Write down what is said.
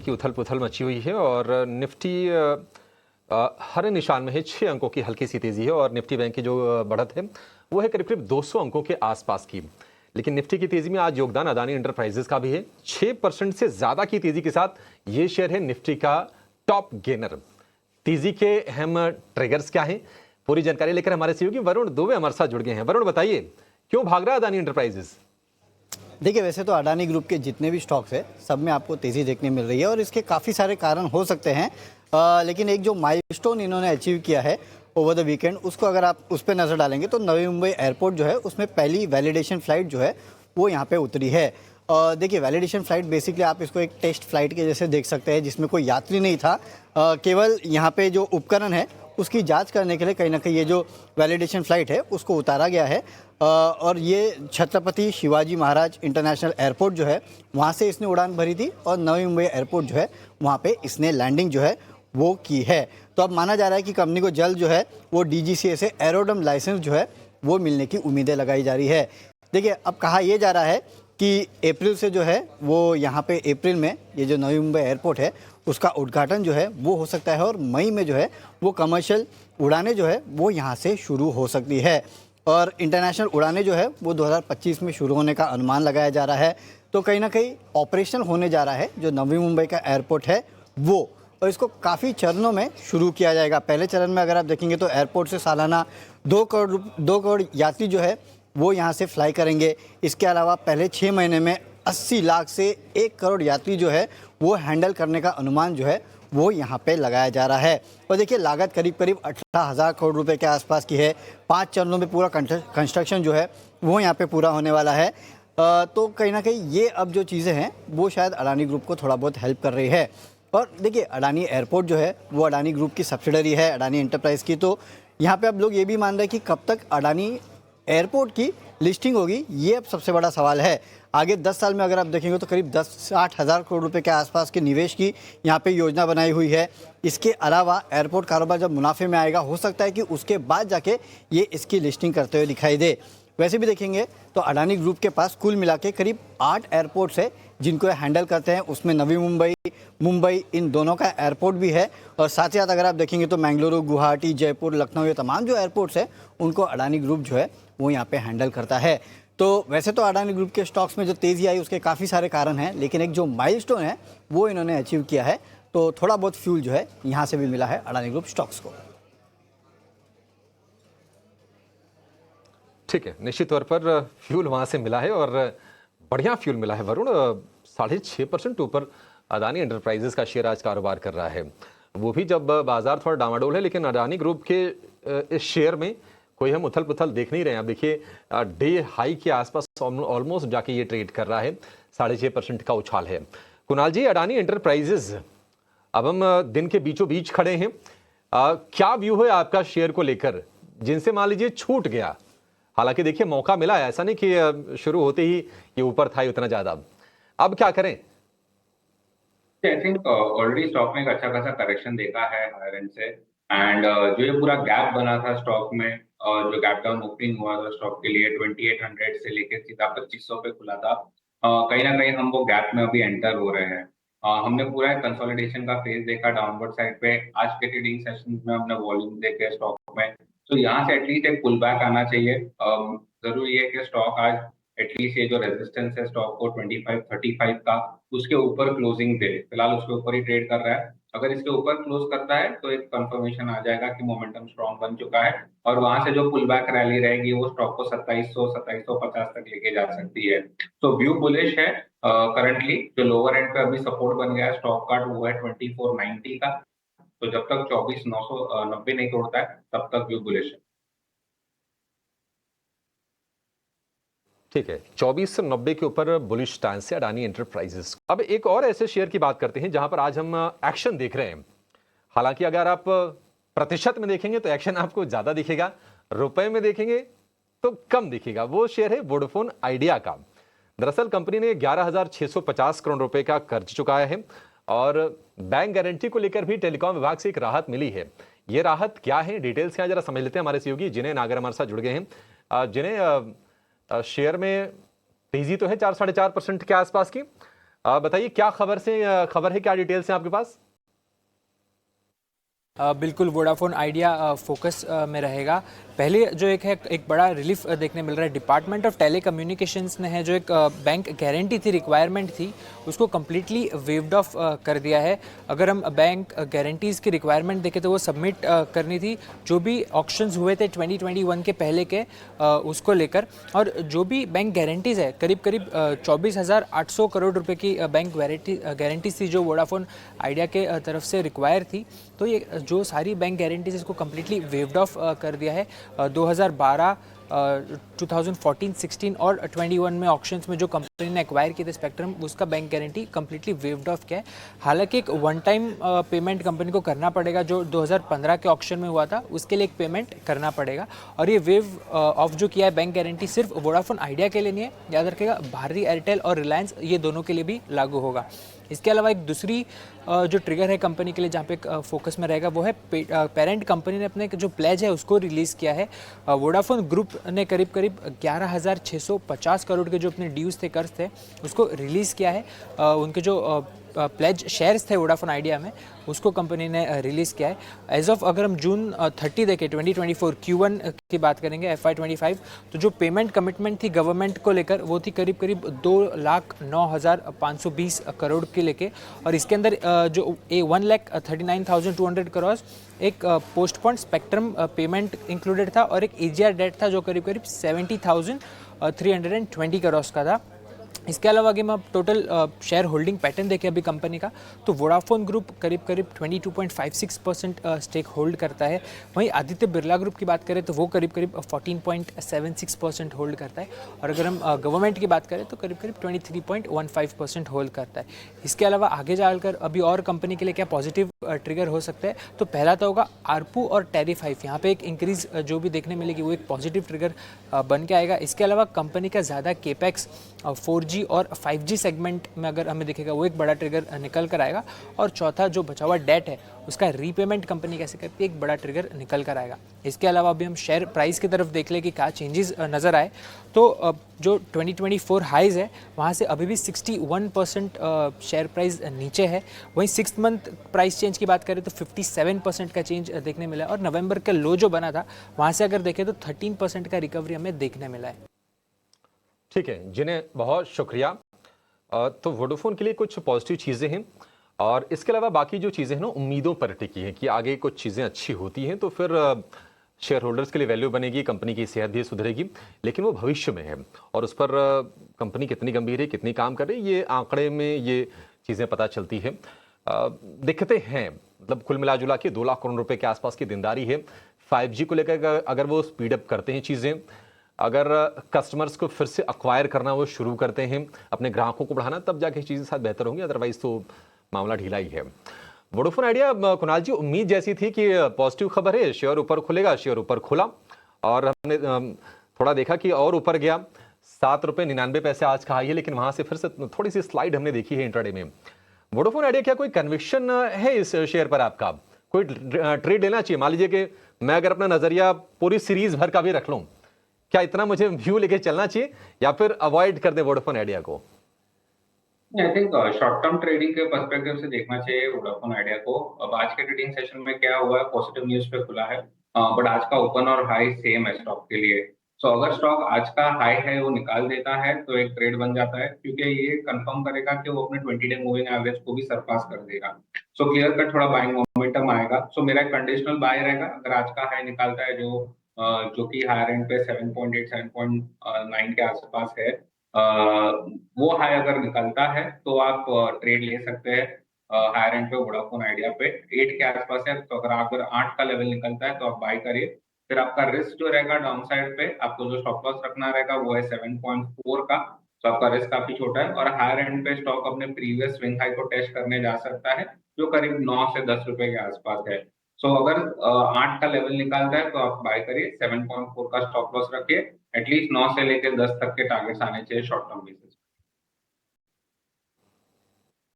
की उथल पुथल मची हुई है और निफ्टी हर निशान में है। 6 अंकों की हल्की सी तेजी है और निफ्टी बैंक की जो बढ़त है वो है करीब करीब 200 अंकों के आसपास की। लेकिन निफ्टी की तेजी में आज योगदान अदानी एंटरप्राइजेस का भी है। 6% से ज्यादा की तेजी के साथ ये शेयर है निफ्टी का टॉप गेनर। तेजी के अहम ट्रिगर्स क्या हैं, पूरी जानकारी लेकर हमारे सहयोगी वरुण दुबे हमारे साथ जुड़ गए हैं। वरुण बताइए, क्यों भाग रहा है अदानी एंटरप्राइजेस? देखिए, वैसे तो अडानी ग्रुप के जितने भी स्टॉक्स हैं सब में आपको तेज़ी देखने मिल रही है और इसके काफ़ी सारे कारण हो सकते हैं। लेकिन एक जो माइलस्टोन इन्होंने अचीव किया है ओवर द वीकेंड, उसको अगर आप उस पर नज़र डालेंगे तो नवी मुंबई एयरपोर्ट जो है उसमें पहली वैलिडेशन फ़्लाइट जो है वो यहाँ पे उतरी है। देखिए, वैलिडेशन फ़्लाइट बेसिकली आप इसको एक टेस्ट फ्लाइट के जैसे देख सकते हैं, जिसमें कोई यात्री नहीं था। केवल यहाँ पे जो उपकरण है उसकी जांच करने के लिए कहीं ना कहीं ये जो वैलिडेशन फ़्लाइट है उसको उतारा गया है। और ये छत्रपति शिवाजी महाराज इंटरनेशनल एयरपोर्ट जो है वहाँ से इसने उड़ान भरी थी और नवी मुंबई एयरपोर्ट जो है वहाँ पे इसने लैंडिंग जो है वो की है। तो अब माना जा रहा है कि कंपनी को जल्द जो है वो डीजीसीए से एरोड्रम लाइसेंस जो है वो मिलने की उम्मीदें लगाई जा रही है। देखिए, अब कहा यह जा रहा है कि अप्रैल से जो है वो यहाँ पे अप्रैल में ये जो नवी मुंबई एयरपोर्ट है उसका उद्घाटन जो है वो हो सकता है और मई में जो है वो कमर्शियल उड़ानें जो है वो यहाँ से शुरू हो सकती है। और इंटरनेशनल उड़ानें जो है वो 2025 में शुरू होने का अनुमान लगाया जा रहा है। तो कहीं ना कहीं ऑपरेशनल होने जा रहा है जो नवी मुंबई का एयरपोर्ट है वो, और इसको काफ़ी चरणों में शुरू किया जाएगा। पहले चरण में अगर आप देखेंगे तो एयरपोर्ट से सालाना 2 करोड़ यात्री जो है वो यहाँ से फ्लाई करेंगे। इसके अलावा पहले 6 महीने में 80 लाख से 1 करोड़ यात्री जो है वो हैंडल करने का अनुमान जो है वो यहाँ पे लगाया जा रहा है। और देखिए, लागत करीब करीब 18,000 करोड़ रुपए के आसपास की है। 5 चरणों में पूरा कंस्ट्रक्शन जो है वो यहाँ पे पूरा होने वाला है। तो कहीं ना कहीं ये अब जो चीज़ें हैं वो शायद अडानी ग्रुप को थोड़ा बहुत हेल्प कर रही है। और देखिए, अडानी एयरपोर्ट जो है वो अडानी ग्रुप की सब्सिडरी है अडानी एंटरप्राइज की। तो यहाँ पे अब लोग ये भी मान रहे हैं कि कब तक अडानी एयरपोर्ट की लिस्टिंग होगी, ये अब सबसे बड़ा सवाल है। आगे 10 साल में अगर आप देखेंगे तो करीब 60 हज़ार करोड़ रुपए के आसपास के निवेश की यहाँ पे योजना बनाई हुई है। इसके अलावा एयरपोर्ट कारोबार जब मुनाफे में आएगा हो सकता है कि उसके बाद जाके ये इसकी लिस्टिंग करते हुए दिखाई दे। वैसे भी देखेंगे तो अडानी ग्रुप के पास कुल मिला के करीब 8 एयरपोर्ट्स है जिनको हैंडल करते हैं। उसमें नवी मुंबई इन दोनों का एयरपोर्ट भी है। और साथ ही साथ अगर आप देखेंगे तो बेंगलुरु, गुवाहाटी, जयपुर, लखनऊ, ये तमाम जो एयरपोर्ट्स है उनको अडानी ग्रुप जो है वो यहाँ पे हैंडल करता है। तो वैसे तो अडानी ग्रुप के स्टॉक्स में जो तेज़ी आई उसके काफ़ी सारे कारण हैं, लेकिन एक जो माइलस्टोन है वो इन्होंने अचीव किया है। तो थोड़ा बहुत फ्यूल जो है यहाँ से भी मिला है अडानी ग्रुप स्टॉक्स को। ठीक है, निश्चित तौर पर फ्यूल वहां से मिला है और बढ़िया फ्यूल मिला है वरुण। 6.5% ऊपर अदानी एंटरप्राइजेस का शेयर आज कारोबार कर रहा है, वो भी जब बाजार थोड़ा डामाडोल है। लेकिन अडानी ग्रुप के इस शेयर में कोई हम उथल पुथल देख नहीं रहे हैं। अब देखिए, डे हाई के आसपास ऑलमोस्ट जाके ये ट्रेड कर रहा है। 6.5% का उछाल है। कुणाल जी, अडानी एंटरप्राइजेस, अब हम दिन के बीचों बीच खड़े हैं। क्या व्यू है आपका शेयर को लेकर, जिनसे मान लीजिए छूट गया? हालांकि देखिए, मौका मिला है, ऐसा नहीं कि शुरू होते ही ये ऊपर था उतना ज्यादा। अब क्या करें? आई थिंक ऑलरेडी स्टॉक में एक अच्छा खासा करेक्शन देखा है हायर एंड से। एंड जो ये पूरा गैप बना था स्टॉक में, जो गैप डाउन ओपनिंग हुआ था स्टॉक के लिए 2800 से लेकर सीधा 2500 पे खुला था। कहीं ना कहीं हम वो गैप में अभी एंटर हो रहे हैं। हमने पूरा एक कंसोलिडेशन का फेज देखा डाउनवर्ड साइड पे। आज के ट्रेडिंग सेशन में हमने वॉल्यूम देखे स्टॉक में, तो यहाँ से एटलीस्ट एक पुल बैक आना चाहिए। जरूरी है कि स्टॉक आज एटलीस्ट ये जो रेजिस्टेंस है स्टॉक को 2535 का, उसके ऊपर क्लोजिंग दे। फिलहाल उसके ऊपर ही ट्रेड कर रहा है। अगर इसके ऊपर क्लोज करता है तो एक कंफर्मेशन आ जाएगा कि मोमेंटम स्ट्रॉन्ग बन चुका है और वहां से जो पुल बैक रैली रहेगी वो स्टॉक को 2750 तक लेके जा सकती है। तो व्यू बुलिश है। करंटली जो लोअर एंड पे अभी सपोर्ट बन गया है स्टॉक का वो है 2490 का। तो जब तक 24990 नहीं तोड़ता है तब तक व्यू बुलिश है। ठीक है, 2490 के ऊपर बुलिश स्टैंस से अडानी एंटरप्राइजेस। अब एक और ऐसे शेयर की बात करते हैं जहां पर आज हम एक्शन देख रहे हैं। हालांकि अगर आप प्रतिशत में देखेंगे तो एक्शन आपको ज्यादा दिखेगा, रुपए में देखेंगे तो कम दिखेगा। वो शेयर है वोडाफोन आइडिया का। दरअसल कंपनी ने 11,650 करोड़ रुपए का कर्ज चुकाया है और बैंक गारंटी को लेकर भी टेलीकॉम विभाग से एक राहत मिली है। ये राहत क्या है, डिटेल्स क्या, जरा समझ लेते हैं हमारे सहयोगी जिन्हें नागर हमारे साथ जुड़ गए हैं। जिन्हें शेयर में तेजी तो है 4 साढ़े 4% के आसपास की, बताइए क्या खबर है, क्या डिटेल्स हैं आपके पास? बिल्कुल वोडाफोन आइडिया फोकस में रहेगा। पहले जो एक बड़ा रिलीफ देखने मिल रहा है। डिपार्टमेंट ऑफ टेली कम्युनिकेशंस ने है जो एक बैंक गारंटी थी, रिक्वायरमेंट थी, उसको कम्प्लीटली वेव्ड ऑफ कर दिया है। अगर हम बैंक गारंटीज़ की रिक्वायरमेंट देखें तो वो सबमिट करनी थी जो भी ऑक्शंस हुए थे 2021 के पहले के उसको लेकर, और जो भी बैंक गारंटीज़ है करीब 24,800 करोड़ रुपए की बैंक गारंटीज थी जो वोडाफोन आइडिया के तरफ से रिक्वायर थी। तो ये जो सारी बैंक गारंटीज इसको कम्प्लीटली वेव्ड ऑफ कर दिया है। 2012, 2014, 16 और 21 में ऑक्शंस में जो कंपनी ने एक्वायर किए थे स्पेक्ट्रम, उसका bank guarantee completely waived of किया है। हालांकि एक वन टाइम पेमेंट कंपनी को करना पड़ेगा, जो 2015 के ऑक्शन में हुआ था उसके लिए एक पेमेंट करना पड़ेगा। और ये वेव ऑफ जो किया है बैंक गारंटी सिर्फ वोडाफोन आइडिया के लिए नहीं है, याद रखिएगा भारती एयरटेल और रिलायंस ये दोनों के लिए भी लागू होगा। इसके अलावा एक दूसरी जो ट्रिगर है कंपनी के लिए जहाँ पे फोकस में रहेगा वो है पेरेंट कंपनी ने अपने जो प्लेज है उसको रिलीज़ किया है। वोडाफोन ग्रुप ने करीब 11,650 करोड़ के जो अपने ड्यूज़ थे, कर्ज थे, उसको रिलीज़ किया है। उनके जो प्लेज शेयर्स थे वोडाफोन आइडिया में उसको कंपनी ने रिलीज़ किया है। एज ऑफ अगर हम जून 30 देखें 2024 Q1 की बात करेंगे FY25, तो जो पेमेंट कमिटमेंट थी गवर्नमेंट को लेकर वो थी करीब 2,09,520 करोड़ के लेके, और इसके अंदर जो 1,39,200 करोड़ एक पोस्टपोन्ड स्पेक्ट्रम पेमेंट इंक्लूडेड था और एक AGR डेट था जो करीब 70,320 करोड़ का था। इसके अलावा अगर हम टोटल शेयर होल्डिंग पैटर्न देखें अभी कंपनी का, तो वोडाफोन ग्रुप करीब 22.56% स्टेक होल्ड करता है। वहीं आदित्य बिरला ग्रुप की बात करें तो वो करीब 14.76% होल्ड करता है, और अगर हम गवर्नमेंट की बात करें तो करीब 23.15% होल्ड करता है। इसके अलावा आगे जाकर अभी और कंपनी के लिए क्या पॉजिटिव ट्रिगर हो सकता है, तो पहला तो होगा आरपू और टैरिफ हाइक, यहाँ पे एक इंक्रीज जो भी देखने मिलेगी वो एक पॉजिटिव ट्रिगर बन के आएगा। इसके अलावा कंपनी का ज़्यादा केपेक्स 4G और 5G सेगमेंट में अगर हमें दिखेगा वो एक बड़ा ट्रिगर निकल कर आएगा। और चौथा जो बचा हुआ डेट है उसका रीपेमेंट कंपनी कैसे करती है, एक बड़ा ट्रिगर निकल कर आएगा। इसके अलावा अभी हम शेयर प्राइस की तरफ देख लें कि क्या चेंजेस नज़र आए, तो जो 2024 हाइज है वहाँ से अभी भी 61% शेयर प्राइस नीचे है। वहीं 6 मंथ प्राइस चेंज की बात करें तो 57% का चेंज देखने मिला है, और नवंबर का लो जो बना था वहाँ से अगर देखें तो 13% का रिकवरी हमें देखने मिला है। ठीक है, जिन्हें बहुत शुक्रिया। तो वोडाफोन के लिए कुछ पॉजिटिव चीज़ें हैं, और इसके अलावा बाकी जो चीज़ें हैं ना उम्मीदों पर टिकी हैं कि आगे कुछ चीज़ें अच्छी होती हैं तो फिर शेयर होल्डर्स के लिए वैल्यू बनेगी, कंपनी की सेहत भी सुधरेगी, लेकिन वो भविष्य में है और उस पर कंपनी कितनी गंभीर है, कितनी काम कर रही है, ये आंकड़े में ये चीज़ें पता चलती है। दिक्कतें हैं, मतलब कुल मिला जुला के 2 लाख करोड़ रुपए के आसपास की देनदारी है। 5G को लेकर अगर वो स्पीडअप करते हैं चीज़ें, अगर कस्टमर्स को फिर से अक्वायर करना वो शुरू करते हैं, अपने ग्राहकों को बढ़ाना, तब जाके चीज़ें साथ बेहतर होंगी, अदरवाइज तो मामला ढीला ही है। वोडाफोन आइडिया, कुणाल जी, उम्मीद जैसी थी कि पॉजिटिव खबर है, शेयर ऊपर खुलेगा, शेयर ऊपर खुला और हमने थोड़ा देखा कि और ऊपर गया। 7.99 आज का हाई है, लेकिन वहां से फिर से थोड़ी सी स्लाइड हमने देखी है इंट्राडे में। वोडाफोन आइडिया, क्या कोई कन्विक्शन है इस शेयर पर आपका? कोई ट्रेड लेना चाहिए? मान लीजिए कि मैं अगर अपना नजरिया पूरी सीरीज भर का भी रख लूं, क्या इतना मुझे व्यू लेके चलना चाहिए या फिर अवॉइड कर दे वोडाफोन आइडिया को? I think short term trading के पर्सपेक्टिव से देखना चाहिए वोडाफोन आइडिया को। अब आज के ट्रेडिंग सेशन में क्या हुआ है, पॉजिटिव न्यूज पे खुला है, बट आज का ओपन और हाई सेम है स्टॉक के लिए। सो अगर स्टॉक आज का हाई है वो निकाल देता है तो एक ट्रेड बन जाता है, क्योंकि ये कंफर्म करेगा कि वो अपने 20 डे मूविंग एवरेज को भी सरपास कर देगा। सो क्लियर कट थोड़ा बाइंग मोमेंटम आएगा। सो मेरा कंडीशनल बाय रहेगा अगर आज का हाई निकालता है, जो कि हायर एंड पे 7.8 7.9 के आसपास है। वो हाई अगर निकलता है तो आप ट्रेड ले सकते हैं हायर एंड पे वोडाफोन आइडिया पे 8 के आसपास है, तो अगर 8 का लेवल निकलता है तो आप बाय करिए। फिर आपका रिस्क जो रहेगा डाउन साइड पे, आपको जो स्टॉप लॉस रखना रहेगा वो है 7.4 का, तो आपका रिस्क काफी छोटा है। और हायर एंड पे स्टॉक अपने प्रीवियस स्विंग हाई को टेस्ट करने जा सकता है, जो करीब 9 से 10 रुपए के आसपास है। सो अगर 8 का लेवल निकालता है तो आप बाय करिए, 7.4 का स्टॉप लॉस रखिए, एटलीस्ट 9 से लेकर 10 तक के टारगेट्स आने चाहिए शॉर्ट टर्म बेसिस।